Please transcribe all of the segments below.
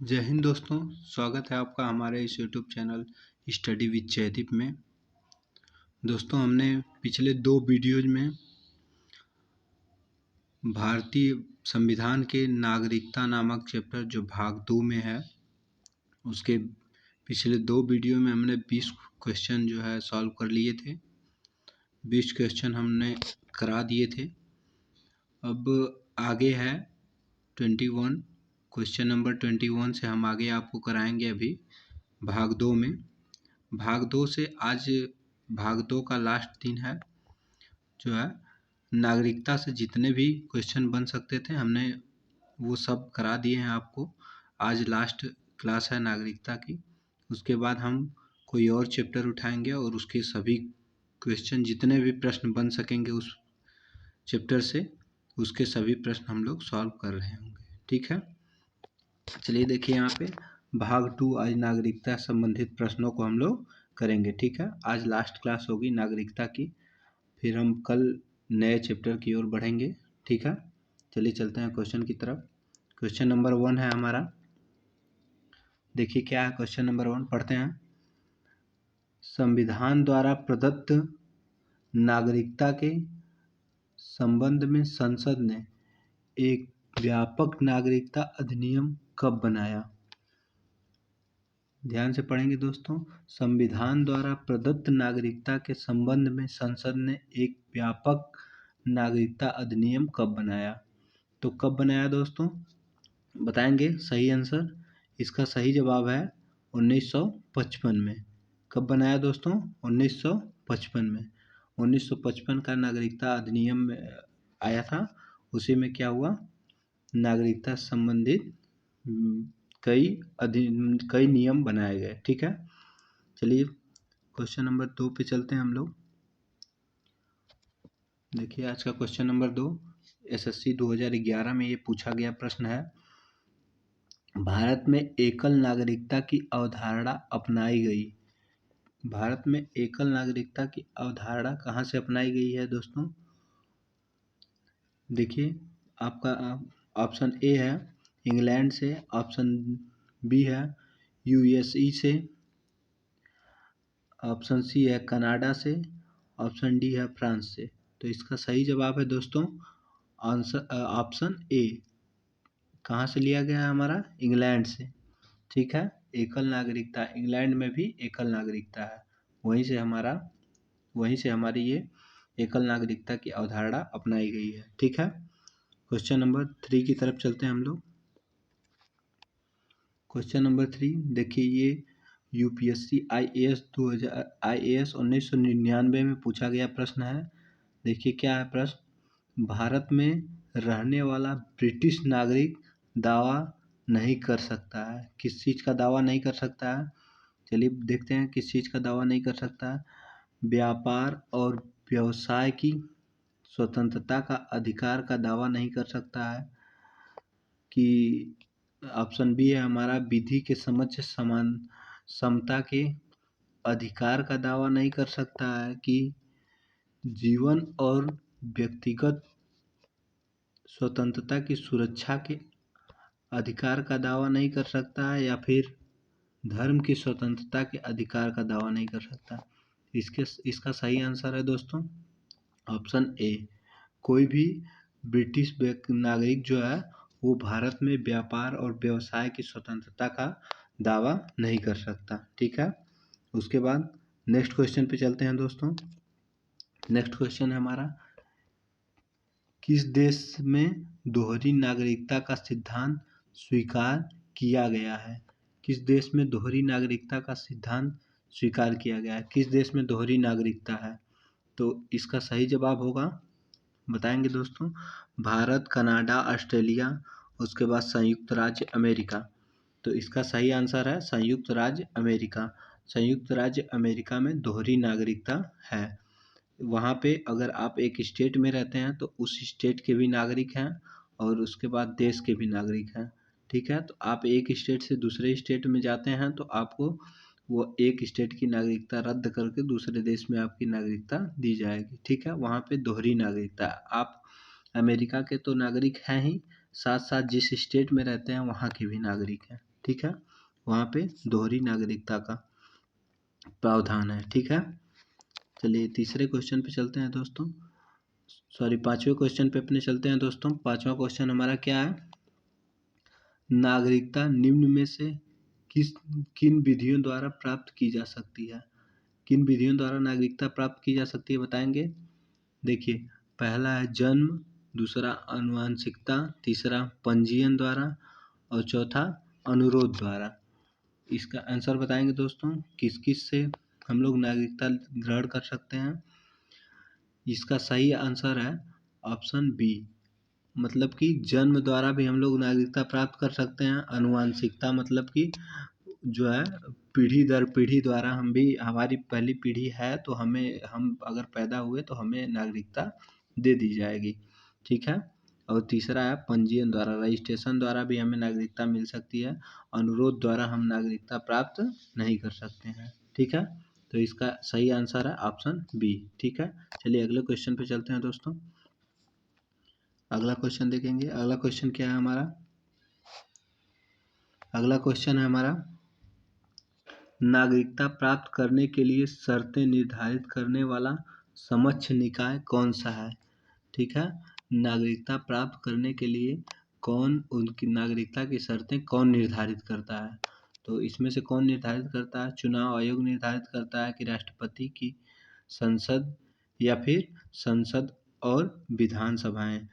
जय हिंद दोस्तों। स्वागत है आपका हमारे इस YouTube channel study with Jaydeep में। दोस्तों, हमने पिछले 2 वीडियोज में भारतीय संविधान के नागरिकता नामक चैप्टर जो भाग 2 में है, उसके पिछले 2 वीडियो में हमने 20 क्वेश्चन जो है सॉल्व कर लिए थे। 20 क्वेश्चन हमने करा दिए थे। अब आगे है 21 क्वेश्चन नंबर 21 से हम आगे आपको कराएंगे अभी भाग 2 में। भाग 2 से आज भाग 2 का लास्ट दिन है, जो है नागरिकता से जितने भी क्वेश्चन बन सकते थे हमने वो सब करा दिए हैं आपको। आज लास्ट क्लास है नागरिकता की। उसके बाद हम कोई और चैप्टर उठाएंगे और उसके सभी क्वेश्चन जितने भी प्रश्न बन सकेंगे उस चैप्टर से, उसके सभी प्रश्न हम लोग सॉल्व कर रहे होंगे। ठीक है, चलिए देखिए यहाँ पे भाग 2 आज नागरिकता संबंधित प्रश्नों को हम लोग करेंगे। ठीक है, आज लास्ट क्लास होगी नागरिकता की, फिर हम कल नए चैप्टर की ओर बढ़ेंगे। ठीक है, चलिए चलते हैं क्वेश्चन की तरफ। क्वेश्चन नंबर 1 है हमारा। देखिए क्या है क्वेश्चन नंबर 1, पढ़ते हैं। संविधान द्वारा प्रदत्त नागरिकता के संबंध में संसद ने एक व्यापक नागरिकता अधिनियम कब बनाया? ध्यान से पढ़ेंगे दोस्तों। संविधान द्वारा प्रदत्त नागरिकता के संबंध में संसद ने एक व्यापक नागरिकता अधिनियम कब बनाया? तो कब बनाया दोस्तों, बताएंगे सही आंसर। इसका सही जवाब है 1955 में। कब बनाया दोस्तों? 1955 में। 1955 का नागरिकता अधिनियम आया था। उसी में क्या हुआ, नागरिकता संबंधित कई नियम बनाए गए। ठीक है, चलिए क्वेश्चन नंबर 2 पे चलते हैं हम लोग। देखिए आज का क्वेश्चन नंबर 2 एसएससी 2011 में ये पूछा गया प्रश्न है। भारत में एकल नागरिकता की अवधारणा अपनाई गई। भारत में एकल नागरिकता की अवधारणा कहाँ से अपनाई गई है दोस्तों? देखिए आपका ऑप्शन ए है इंग्लैंड से, ऑप्शन बी है यूएसई से, ऑप्शन सी है कनाडा से, ऑप्शन डी है फ्रांस से। तो इसका सही जवाब है दोस्तों आंसर ऑप्शन ए। कहाँ से लिया गया है हमारा? इंग्लैंड से। ठीक है, एकल नागरिकता, इंग्लैंड में भी एकल नागरिकता है, वहीं से हमारी ये एकल नागरिकता की अवधारणा अपनाई गई है। ठीक है, क्वेश्चन नंबर 3 की तरफ चलते हैं हम लोग। क्वेश्चन नंबर 3 देखिए, ये यूपीएससी आईएएस 1999 में पूछा गया प्रश्न है। देखिए क्या है प्रश्न। भारत में रहने वाला ब्रिटिश नागरिक दावा नहीं कर सकता है। किस चीज़ का दावा नहीं कर सकता है? चलिए देखते हैं किस चीज़ का दावा नहीं कर सकता है। व्यापार और व्यवसाय की स्वतंत्रता का अधिकार का दावा नहीं कर सकता है। कि ऑप्शन बी है हमारा विधि के समक्ष समान समता के अधिकार का दावा नहीं कर सकता है। कि जीवन और व्यक्तिगत स्वतंत्रता की सुरक्षा के अधिकार का दावा नहीं कर सकता है, या फिर धर्म की स्वतंत्रता के अधिकार का दावा नहीं कर सकता। इसका सही आंसर है दोस्तों ऑप्शन ए। कोई भी ब्रिटिश नागरिक जो है वो भारत में व्यापार और व्यवसाय की स्वतंत्रता का दावा नहीं कर सकता। ठीक है, उसके बाद नेक्स्ट क्वेश्चन पे चलते हैं दोस्तों। नेक्स्ट क्वेश्चन है हमारा, किस देश में दोहरी नागरिकता का सिद्धांत स्वीकार किया गया है? किस देश में दोहरी नागरिकता का सिद्धांत स्वीकार किया गया है? किस देश में दोहरी नागरिकता है? तो इसका सही जवाब होगा, बताएंगे दोस्तों, भारत, कनाडा, ऑस्ट्रेलिया, उसके बाद संयुक्त राज्य अमेरिका। तो इसका सही आंसर है संयुक्त राज्य अमेरिका। संयुक्त राज्य अमेरिका में दोहरी नागरिकता है। वहाँ पे अगर आप एक स्टेट में रहते हैं तो उस स्टेट के भी नागरिक हैं और उसके बाद देश के भी नागरिक हैं। ठीक है, तो आप एक स्टेट से दूसरे स्टेट में जाते हैं तो आपको वो एक स्टेट की नागरिकता रद्द करके दूसरे देश में आपकी नागरिकता दी जाएगी। ठीक है, वहाँ पे दोहरी नागरिकता। आप अमेरिका के तो नागरिक हैं ही, साथ साथ जिस स्टेट में रहते हैं वहाँ के भी नागरिक हैं। ठीक है, वहाँ पे दोहरी नागरिकता का प्रावधान है। ठीक है, चलिए तीसरे क्वेश्चन पे चलते हैं दोस्तों, सॉरी पांचवें क्वेश्चन पे अपने चलते हैं दोस्तों। पांचवा क्वेश्चन हमारा क्या है, नागरिकता निम्न में से किन विधियों द्वारा प्राप्त की जा सकती है। किन विधियों द्वारा नागरिकता प्राप्त की जा सकती है बताएंगे। देखिए, पहला है जन्म, दूसरा आनुवंशिकता, तीसरा पंजीयन द्वारा और चौथा अनुरोध द्वारा। इसका आंसर बताएंगे दोस्तों, किस किस से हम लोग नागरिकता ग्रहण कर सकते हैं। इसका सही आंसर है ऑप्शन बी, मतलब कि जन्म द्वारा भी हम लोग नागरिकता प्राप्त कर सकते हैं। आनुवंशिकता मतलब कि जो है पीढ़ी दर पीढ़ी द्वारा हम भी, हमारी पहली पीढ़ी है तो हम अगर पैदा हुए तो हमें नागरिकता दे दी जाएगी। ठीक है, और तीसरा है पंजीयन द्वारा, रजिस्ट्रेशन द्वारा भी हमें नागरिकता मिल सकती है। अनुरोध द्वारा हम नागरिकता प्राप्त नहीं कर सकते हैं। ठीक है, तो इसका सही आंसर है ऑप्शन बी। ठीक है, चलिए अगले क्वेश्चन पे चलते हैं दोस्तों। अगला क्वेश्चन देखेंगे, अगला क्वेश्चन क्या है हमारा, अगला क्वेश्चन है हमारा, नागरिकता प्राप्त करने के लिए शर्तें निर्धारित करने वाला समक्ष निकाय कौन सा है। ठीक है, नागरिकता प्राप्त करने के लिए कौन, उनकी नागरिकता की शर्तें कौन निर्धारित करता है। तो इसमें से कौन निर्धारित करता है, चुनाव आयोग निर्धारित करता है कि राष्ट्रपति की संसद या फिर संसद और विधानसभाएं।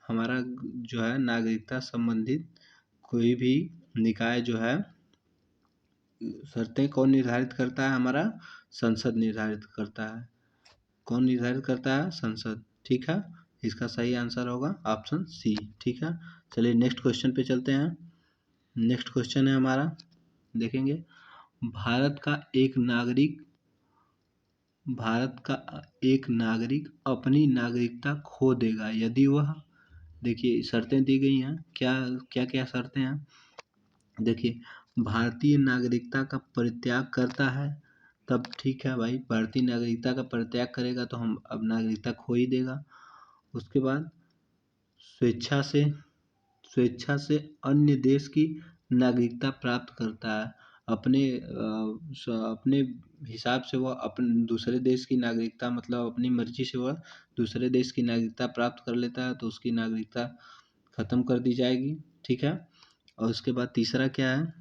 हमारा जो है नागरिकता संबंधित कोई भी निकाय जो है शर्तें कौन निर्धारित करता है, हमारा संसद निर्धारित करता है। कौन निर्धारित करता है, संसद। ठीक है, इसका सही आंसर होगा ऑप्शन सी। ठीक है, चलिए नेक्स्ट क्वेश्चन पे चलते हैं। नेक्स्ट क्वेश्चन है हमारा, देखेंगे, भारत का एक नागरिक अपनी नागरिकता खो देगा यदि वह, देखिए शर्तें दी गई हैं, क्या क्या क्या शर्तें हैं। देखिए, भारतीय नागरिकता का परित्याग करता है तब ठीक है भाई, भारतीय नागरिकता का परित्याग करेगा तो हम अब नागरिकता खो ही देगा। उसके बाद स्वेच्छा से अन्य देश की नागरिकता प्राप्त करता है, अपने हिसाब से वह अपने दूसरे देश की नागरिकता, मतलब अपनी मर्जी से वह दूसरे देश की नागरिकता प्राप्त कर लेता है तो उसकी नागरिकता खत्म कर दी जाएगी। ठीक है, और उसके बाद तीसरा क्या है,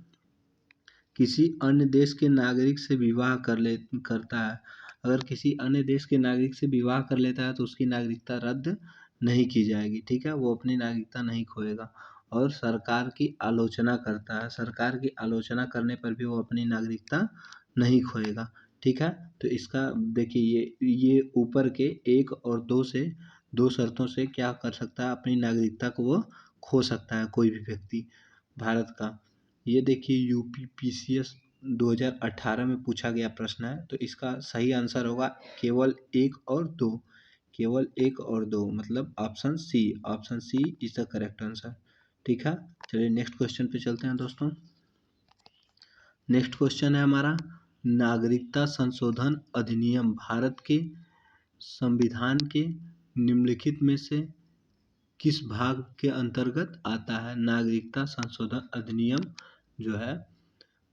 किसी अन्य देश के नागरिक से विवाह करता है। अगर किसी अन्य देश के नागरिक से विवाह कर लेता है तो उसकी नागरिकता रद्द नहीं की जाएगी। ठीक है, वो अपनी नागरिकता नहीं खोएगा। और सरकार की आलोचना करता है, सरकार की आलोचना करने पर भी वो अपनी नागरिकता नहीं खोएगा। ठीक है, तो इसका देखिए ये ऊपर के एक और दो शर्तों से क्या कर सकता है, अपनी नागरिकता को वो खो सकता है कोई भी व्यक्ति भारत का। ये देखिए यूपीपीसीएस 2018 में पूछा गया प्रश्न है, तो इसका सही आंसर होगा केवल एक और दो, केवल एक और दो, मतलब option C, option C is the correct answer. ठीक है, चलिए नेक्स्ट क्वेश्चन पे चलते हैं दोस्तों। नेक्स्ट क्वेश्चन है हमारा, नागरिकता संशोधन अधिनियम भारत के संविधान के निम्नलिखित में से किस भाग के अंतर्गत आता है। नागरिकता संशोधन अधिनियम जो है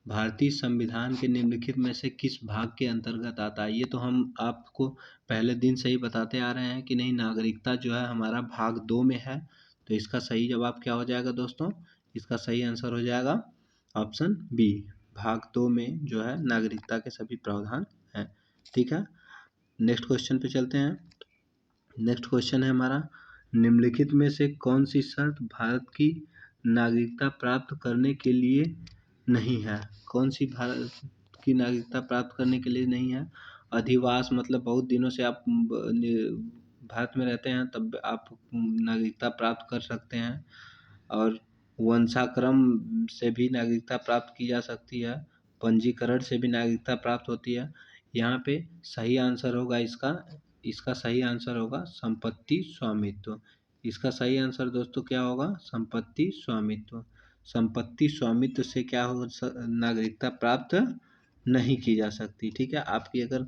भारतीय संविधान के निम्नलिखित में से किस भाग के अंतर्गत आता है। ये तो हम आपको पहले दिन से ही बताते आ रहे हैं कि नहीं, नागरिकता जो है हमारा भाग 2 में है। तो इसका सही जवाब क्या हो जाएगा दोस्तों, इसका सही आंसर हो जाएगा ऑप्शन बी, भाग 2 में जो है नागरिकता के सभी प्रावधान हैं। ठीक है, नेक्स्ट क्वेश्चन पे चलते हैं। नेक्स्ट क्वेश्चन है हमारा, निम्नलिखित में से कौन सी शर्त भारत की नागरिकता प्राप्त करने के लिए नहीं है। कौन सी भारत की नागरिकता प्राप्त करने के लिए नहीं है। अधिवास, मतलब बहुत दिनों से आप भारत में रहते हैं तब आप नागरिकता प्राप्त कर सकते हैं। और वंशाक्रम से भी नागरिकता प्राप्त की जा सकती है, पंजीकरण से भी नागरिकता प्राप्त होती है। यहाँ पे सही आंसर होगा इसका सही आंसर होगा संपत्ति स्वामित्व। इसका सही आंसर दोस्तों क्या होगा, संपत्ति स्वामित्व। संपत्ति स्वामित्व से क्या हो, नागरिकता प्राप्त नहीं की जा सकती। ठीक है, आपकी अगर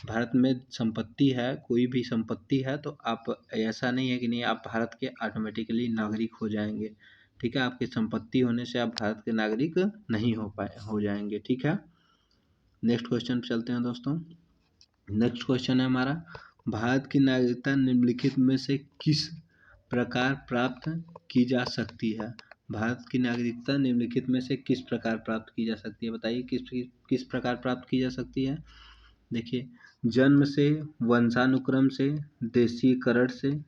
भारत में संपत्ति है, कोई भी संपत्ति है, तो आप, ऐसा नहीं है कि नहीं आप भारत के ऑटोमेटिकली नागरिक हो जाएंगे। ठीक है, आपकी संपत्ति होने से आप भारत के नागरिक नहीं हो जाएंगे। ठीक है, नेक्स्ट क्वेश्चन पे चलते हैं दोस्तों। नेक्स्ट क्वेश्चन है हमारा, भारत की नागरिकता निम्नलिखित में से किस प्रकार प्राप्त की जा सकती है? भारत की नागरिकता निम्नलिखित में से किस प्रकार प्राप्त की जा सकती है? बताइए किस प्रकार प्राप्त की जा सकती है। देखिए, जन्म से, वंशानुक्रम से, देशीकरण से,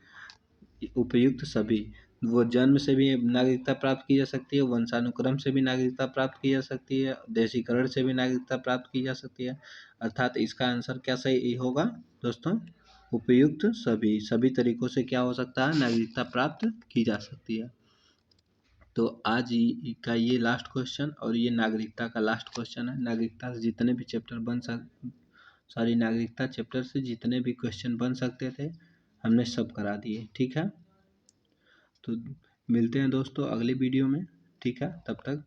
उपयुक्त सभी। वो जन्म से भी नागरिकता प्राप्त की जा सकती है, वंशानुक्रम से भी नागरिकता प्राप्त की जा सकती है, देशीकरण से भी नागरिकता प्राप्त की जा सकती है। अर्थात इसका आंसर क्या सही होगा दोस्तों? उपयुक्त सभी तरीकों से क्या हो सकता है? नागरिकता प्राप्त की जा सकती है। तो आज का ये लास्ट क्वेश्चन और ये नागरिकता का लास्ट क्वेश्चन है। नागरिकता से जितने भी चैप्टर नागरिकता चैप्टर से जितने भी क्वेश्चन बन सकते थे हमने सब करा दिए। ठीक है, तो मिलते हैं दोस्तों अगले वीडियो में। ठीक है, तब तक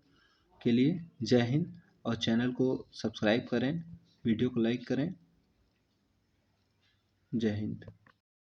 के लिए जय हिंद, और चैनल को सब्सक्राइब करें, वीडियो को लाइक करें। जय हिंद।